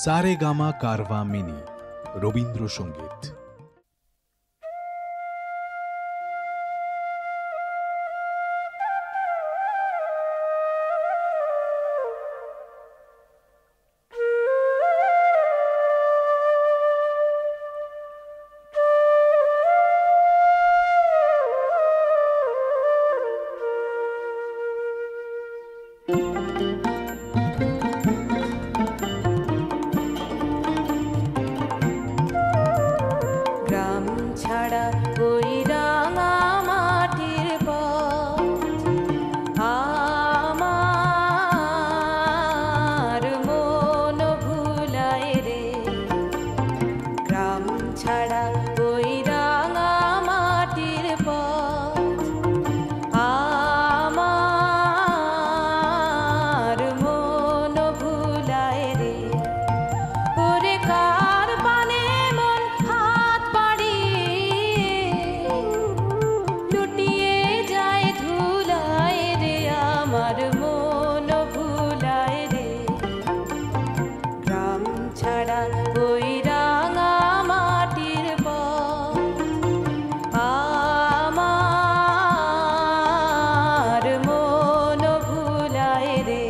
Saregama Carvaan mini Rabindrasangeet. গ্রাম ছাড়া ওই রাঙা মাটির পথ আমার মন ভুলায় রে। গ্রাম ছাড়া ওই রাঙা মাটির পথ আমার মন ভুলায় রে। ওরে কার পানে মন হাত বাড়িয়ে লুটিয়ে যায় ধুলায় রে, আমার মন ভুলায় রে। গ্রাম ছাড়া ওই রাঙা মাটির পথ আমার মন ভুলায় রে।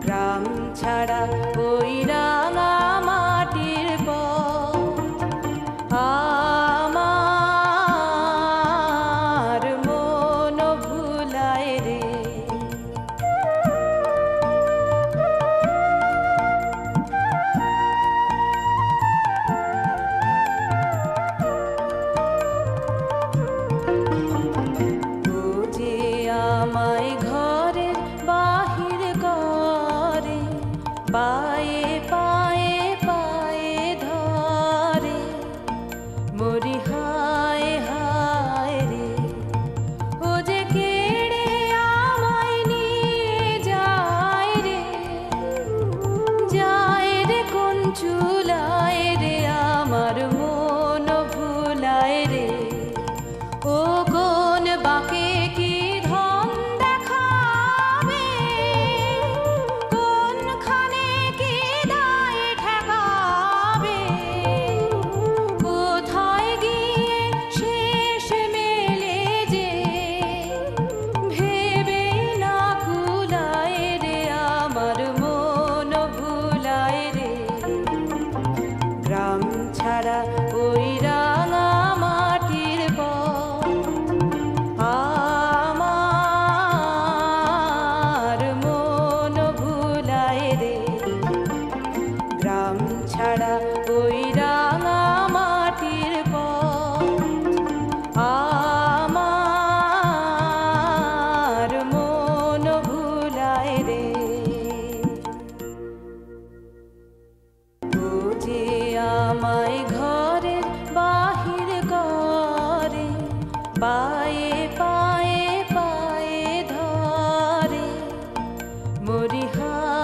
গ্রাম ছাড়া ওই রাঙা মাটির পথ আমার মন ভুলায় রে। ও যে আমায় ঘরের বাহির করে, পায়ে পায়ে পায়ে ধরে, মরি হায় হায় রে। ও যে কেড়ে আমায় নিয়ে যায় রে, যায় রে কোন চুলায় রে, আমার মন ভুলায় রে। ও কোন বাঁকে কি ধন দেখাবে, কোনখানে কি দায় ঠেকাবে, কোথায় গিয়ে শেষ মেলে যে ভেবে না কুলায় রে, আমার মন ভুলায় রে। গ্রাম ছাড়া ওই রাঙা মাটির পথ আমার মন ভুলায় রে। গ্রাম ছাড়া ওই রাঙা মাটির পথ আমার মন ভুলায় রে। ও যে আমায় ঘরের বাহির করে, পায়ে পায়ে পায়ে ধরে, মরি হায়